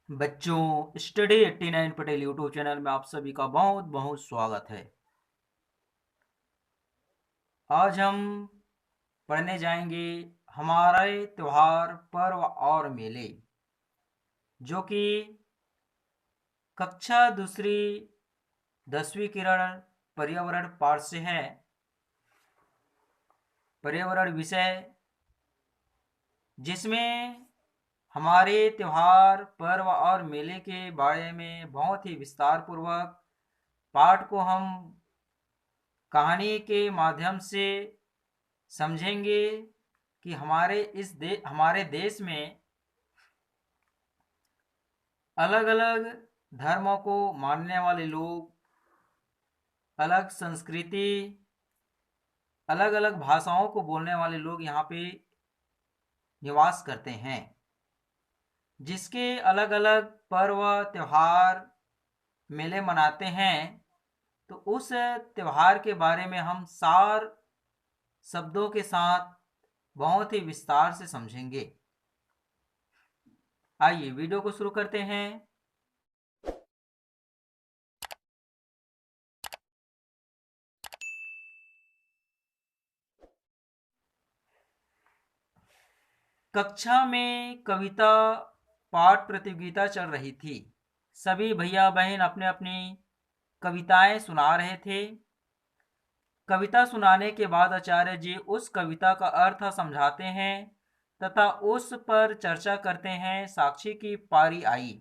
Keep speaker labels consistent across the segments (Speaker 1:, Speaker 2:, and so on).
Speaker 1: बच्चों, study 89 Patel YouTube channel में आप सभी का बहुत बहुत स्वागत है। आज हम पढ़ने जाएंगे हमारे त्योहार, पर्व और मेले, जो कि कक्षा दूसरी 10वीं किरण पर्यावरण पाठ से है। पर्यावरण विषय जिसमें हमारे त्योहार, पर्व और मेले के बारे में बहुत ही विस्तार पूर्वक पाठ को हम कहानी के माध्यम से समझेंगे कि हमारे देश में अलग अलग धर्मों को मानने वाले लोग, अलग संस्कृति, अलग अलग भाषाओं को बोलने वाले लोग यहाँ पे निवास करते हैं, जिसके अलग अलग पर्व, त्योहार, मेले मनाते हैं। तो उस त्योहार के बारे में हम सार शब्दों के साथ बहुत ही विस्तार से समझेंगे। आइए वीडियो को शुरू करते हैं। कक्षा में कविता पाठ प्रतियोगिता चल रही थी। सभी भैया बहन अपने अपनी कविताएं सुना रहे थे। कविता सुनाने के बाद आचार्य जी उस कविता का अर्थ समझाते हैं तथा उस पर चर्चा करते हैं। साक्षी की पारी आई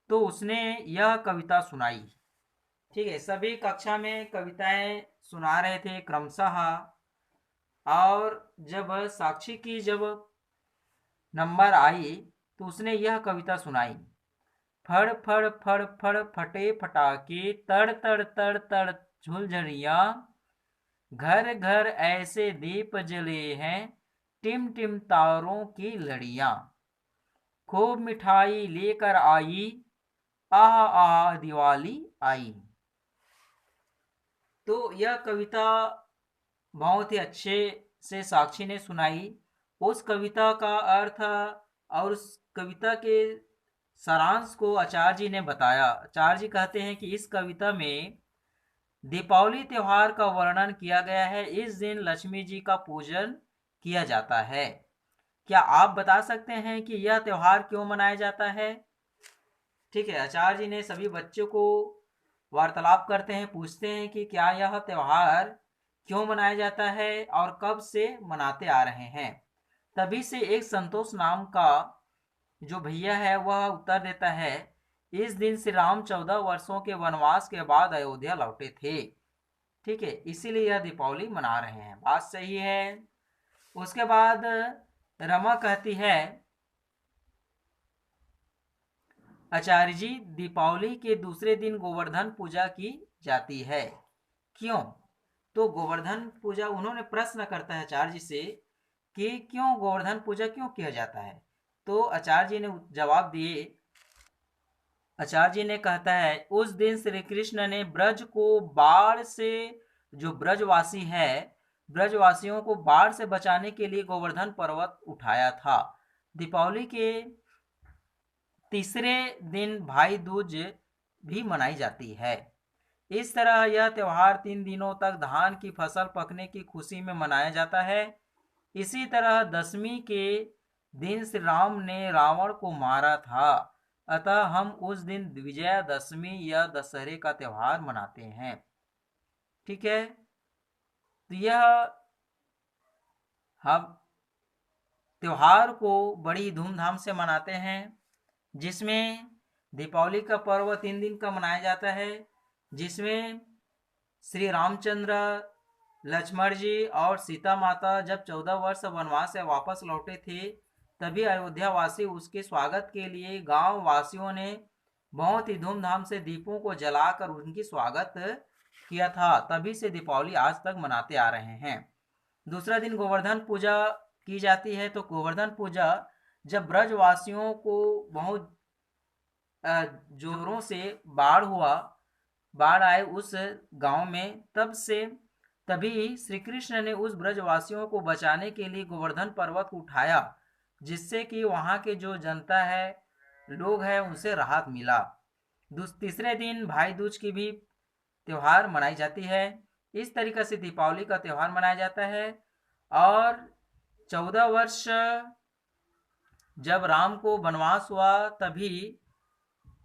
Speaker 1: तो उसने यह कविता सुनाई। ठीक है, सभी कक्षा में कविताएं सुना रहे थे क्रमशः। और जब नंबर आई तो उसने यह कविता सुनाई। फड़ फड़ फड़ फड़ फटे फटाके, तड़ तड़ तड़ तड़ झुलझड़ियाँ, घर घर ऐसे दीप जले हैं, टिम टिम तारों की लड़ियाँ, खूब मिठाई लेकर आई, आह आह दिवाली आई। तो यह कविता बहुत ही अच्छे से साक्षी ने सुनाई। उस कविता का अर्थ और उस कविता के सारांश को आचार्य जी ने बताया। आचार्य जी कहते हैं कि इस कविता में दीपावली त्योहार का वर्णन किया गया है। इस दिन लक्ष्मी जी का पूजन किया जाता है। क्या आप बता सकते हैं कि यह त्योहार क्यों मनाया जाता है? ठीक है, आचार्य जी ने सभी बच्चों को वार्तालाप करते हैं, पूछते हैं कि क्या यह त्योहार क्यों मनाया जाता है और कब से मनाते आ रहे हैं। तभी से एक संतोष नाम का जो भैया है वह उत्तर देता है, इस दिन श्री राम 14 वर्षों के वनवास के बाद अयोध्या लौटे थे। ठीक है, इसीलिए यह दीपावली मना रहे हैं। बात सही है। उसके बाद रमा कहती है, आचार्य जी दीपावली के दूसरे दिन गोवर्धन पूजा की जाती है, क्यों? तो गोवर्धन पूजा, उन्होंने प्रश्न करता है आचार्य जी से कि क्यों गोवर्धन पूजा क्यों किया जाता है। तो आचार्य जी ने जवाब दिए। आचार्य जी ने कहता है, उस दिन श्री कृष्ण ने ब्रज को बाढ़ से, जो ब्रजवासी है, ब्रजवासियों को बाढ़ से बचाने के लिए गोवर्धन पर्वत उठाया था। दीपावली के तीसरे दिन भाई दूज भी मनाई जाती है। इस तरह यह त्योहार 3 दिनों तक धान की फसल पकने की खुशी में मनाया जाता है। इसी तरह दशमी के दिन श्री राम ने रावण को मारा था, अतः हम उस दिन विजयादशमी या दशहरे का त्योहार मनाते हैं। ठीक है, तो यह हम त्योहार को बड़ी धूमधाम से मनाते हैं, जिसमें दीपावली का पर्व 3 दिन का मनाया जाता है, जिसमें श्री रामचंद्र, लक्ष्मण जी और सीता माता जब 14 वर्ष वनवास से वापस लौटे थे, तभी अयोध्या वासी उसके स्वागत के लिए गांव वासियों ने बहुत ही धूमधाम से दीपों को जलाकर उनकी स्वागत किया था। तभी से दीपावली आज तक मनाते आ रहे हैं। दूसरा दिन गोवर्धन पूजा की जाती है। तो गोवर्धन पूजा जब ब्रजवासियों को बहुत जोरों से बाढ़ आए उस गांव में, तभी श्री कृष्ण ने उस ब्रजवासियों को बचाने के लिए गोवर्धन पर्वत को उठाया, जिससे कि वहां के जो जनता है लोग हैं उनसे राहत मिला। तीसरे दिन भाई दूज की भी त्योहार मनाई जाती है। इस तरीक़े से दीपावली का त्यौहार मनाया जाता है। और 14 वर्ष जब राम को वनवास हुआ, तभी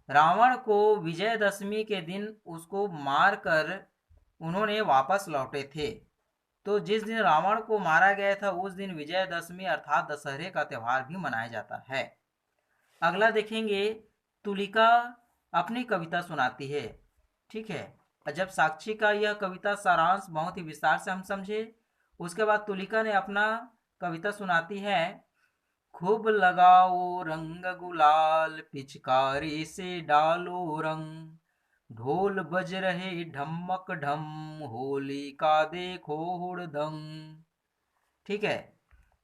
Speaker 1: रावण को विजयदशमी के दिन उसको मारकर उन्होंने वापस लौटे थे। तो जिस दिन रावण को मारा गया था उस दिन विजयदशमी अर्थात दशहरे का त्यौहार भी मनाया जाता है। अगला देखेंगे, तुलिका अपनी कविता सुनाती है। ठीक है, जब साक्षी का यह कविता सारांश बहुत ही विस्तार से हम समझे, उसके बाद तुलिका ने अपना कविता सुनाती है। खूब लगाओ रंग गुलाल, पिचकारी से डालो रंग, ढोल बज रहे ढमक ढम, होली का देखो हुड़दंग। ठीक है,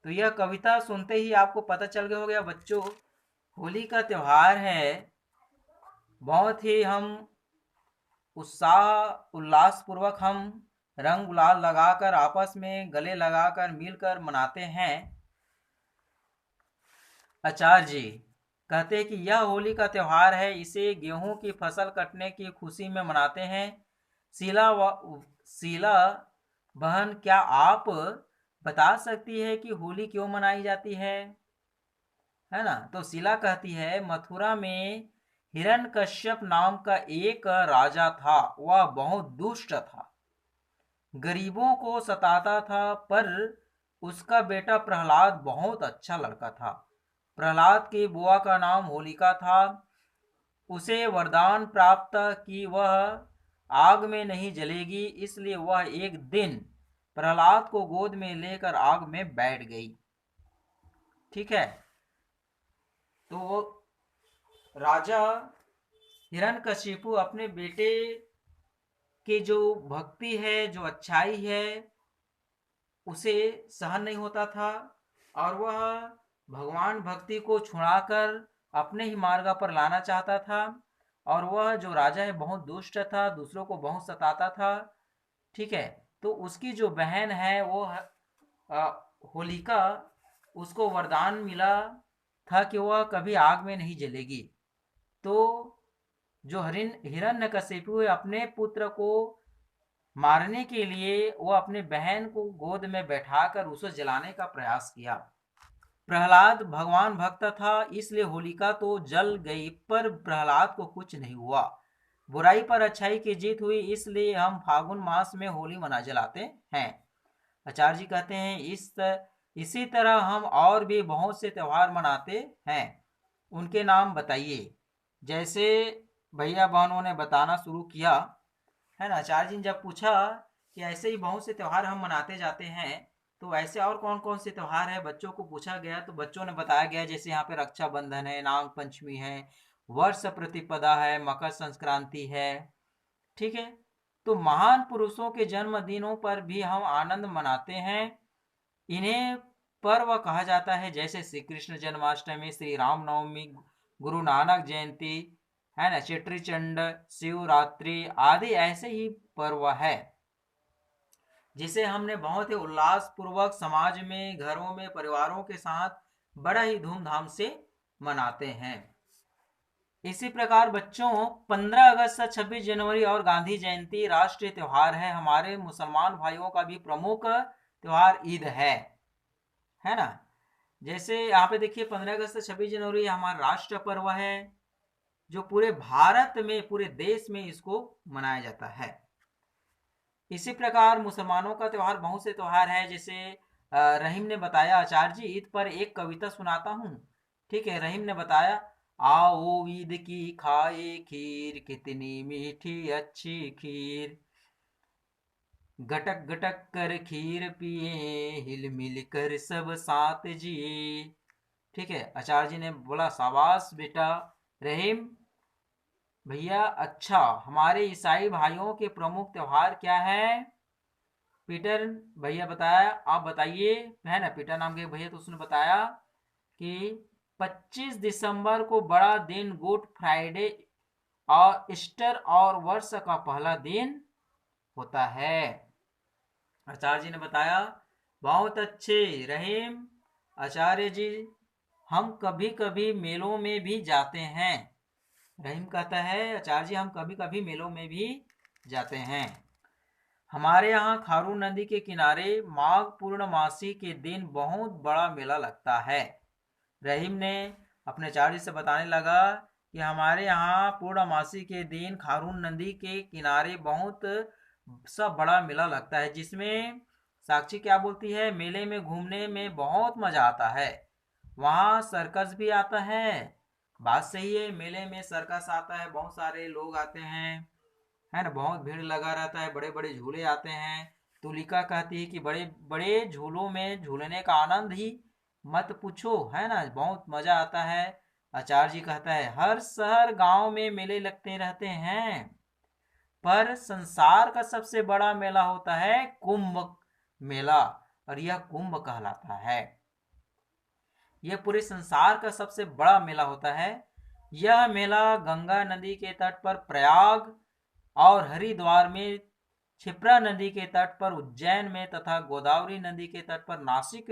Speaker 1: तो यह कविता सुनते ही आपको पता चल गया हो गया बच्चों, होली का त्यौहार है। बहुत ही हम उत्साह उल्लास पूर्वक हम रंग गुलाल लगाकर आपस में गले लगाकर मिलकर मनाते हैं। आचार्य जी कहते हैं कि यह होली का त्यौहार है, इसे गेहूं की फसल कटने की खुशी में मनाते हैं। शीला बहन, क्या आप बता सकती है कि होली क्यों मनाई जाती है ना? तो शीला कहती है, मथुरा में हिरण्यकश्यप नाम का एक राजा था। वह बहुत दुष्ट था, गरीबों को सताता था, पर उसका बेटा प्रहलाद बहुत अच्छा लड़का था। प्रहलाद की बुआ का नाम होलिका था। उसे वरदान प्राप्त कि वह आग में नहीं जलेगी, इसलिए वह एक दिन प्रहलाद को गोद में लेकर आग में बैठ गई। ठीक है, तो राजा हिरण्यकशिपु अपने बेटे की जो भक्ति है, जो अच्छाई है, उसे सहन नहीं होता था और वह भगवान भक्ति को छुड़ाकर अपने ही मार्ग पर लाना चाहता था। और वह जो राजा है बहुत दुष्ट था, दूसरों को बहुत सताता था। ठीक है, तो उसकी जो बहन है वो होलिका, उसको वरदान मिला था कि वह कभी आग में नहीं जलेगी। तो जो हिरण्यकशिपु है, अपने पुत्र को मारने के लिए वो अपने बहन को गोद में बैठाकर उसे जलाने का प्रयास किया। प्रहलाद भगवान भक्त था, इसलिए होलिका तो जल गई, पर प्रहलाद को कुछ नहीं हुआ। बुराई पर अच्छाई की जीत हुई, इसलिए हम फागुन मास में होली मना जलाते हैं। आचार्य जी कहते हैं, इसी तरह हम और भी बहुत से त्यौहार मनाते हैं, उनके नाम बताइए। जैसे भैया बहनों ने बताना शुरू किया है ना। आचार्य जी ने जब पूछा कि ऐसे ही बहुत से त्यौहार हम मनाते जाते हैं, तो ऐसे और कौन कौन से त्यौहार है बच्चों को पूछा गया, तो बच्चों ने बताया गया जैसे यहाँ पे रक्षाबंधन है, नाग पंचमी है, वर्ष प्रतिपदा है, मकर संक्रांति है। ठीक है, तो महान पुरुषों के जन्मदिनों पर भी हम आनंद मनाते हैं। इन्हें पर्व कहा जाता है, जैसे श्री कृष्ण जन्माष्टमी, श्री राम नवमी, गुरु नानक जयंती है ना, चेट्री चंड, शिवरात्रि आदि ऐसे ही पर्व है जिसे हमने बहुत ही उल्लास पूर्वक समाज में, घरों में, परिवारों के साथ बड़ा ही धूमधाम से मनाते हैं। इसी प्रकार बच्चों, 15 अगस्त, 26 जनवरी और गांधी जयंती राष्ट्रीय त्यौहार है। हमारे मुसलमान भाइयों का भी प्रमुख त्यौहार ईद है ना। जैसे यहाँ पे देखिए 15 अगस्त, 26 जनवरी हमारा राष्ट्र पर्व है, जो पूरे भारत में, पूरे देश में इसको मनाया जाता है। इसी प्रकार मुसलमानों का त्यौहार, बहुत से त्यौहार है, जैसे रहीम ने बताया, आचार्य जी ईद पर एक कविता सुनाता हूँ। ठीक है, रहीम ने बताया, आओ ईद की खाए खीर, कितनी मीठी अच्छी खीर, गटक गटक कर खीर पिए, हिल मिल कर सब साथ जिए। ठीक है, आचार्य जी ने बोला, शाबाश बेटा रहीम भैया, अच्छा, हमारे ईसाई भाइयों के प्रमुख त्यौहार क्या है? पीटर भैया बताया, आप बताइए। है ना, पीटर नाम के भैया, तो उसने बताया कि 25 दिसंबर को बड़ा दिन गुड फ्राइडे और ईस्टर और वर्ष का पहला दिन होता है। आचार्य जी ने बताया, बहुत अच्छे रहीम आचार्य जी, हम कभी कभी मेलों में भी जाते हैं। रहीम कहता है आचार्य जी हम कभी कभी मेलों में भी जाते हैं। हमारे यहाँ खारून नदी के किनारे माघ पूर्णमासी के दिन बहुत बड़ा मेला लगता है। रहीम ने अपने आचार्य से बताने लगा कि हमारे यहाँ पूर्णमासी के दिन खारून नदी के किनारे बहुत सा बड़ा मेला लगता है, जिसमें साक्षी क्या बोलती है, मेले में घूमने में बहुत मजा आता है। वहाँ सर्कस भी आता है। बात सही है, मेले में सर्कस आता है, बहुत सारे लोग आते हैं, है ना, बहुत भीड़ लगा रहता है, बड़े बड़े झूले आते हैं। तुलिका कहती है कि बड़े बड़े झूलों में झूलने का आनंद ही मत पूछो, है ना, बहुत मजा आता है। आचार्य जी कहता है हर शहर गांव में मेले लगते रहते हैं, पर संसार का सबसे बड़ा मेला होता है कुंभ मेला, और यह कुंभ कहलाता है। यह पूरे संसार का सबसे बड़ा मेला होता है। यह मेला गंगा नदी के तट पर प्रयाग और हरिद्वार में, क्षिप्रा नदी के तट पर उज्जैन में तथा गोदावरी नदी के तट पर नासिक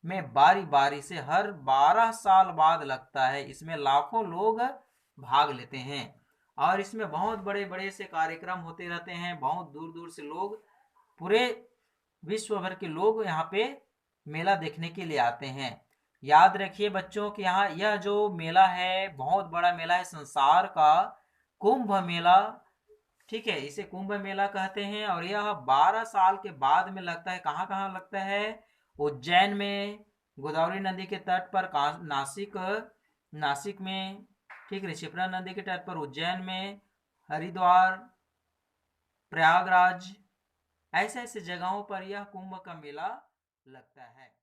Speaker 1: में बारी बारी से हर 12 साल बाद लगता है। इसमें लाखों लोग भाग लेते हैं और इसमें बहुत बड़े बड़े से कार्यक्रम होते रहते हैं। बहुत दूर दूर से लोग, पूरे विश्व भर के लोग यहाँ पे मेला देखने के लिए आते हैं। याद रखिए बच्चों कि यहाँ यह जो मेला है बहुत बड़ा मेला है संसार का, कुंभ मेला, ठीक है, इसे कुंभ मेला कहते हैं। और यह 12 साल के बाद में लगता है। कहाँ कहाँ लगता है? उज्जैन में, गोदावरी नदी के तट पर नासिक नासिक में, ठीक है, क्षिप्रा नदी के तट पर उज्जैन में, हरिद्वार, प्रयागराज, ऐसे ऐसे जगहों पर यह कुंभ का मेला लगता है।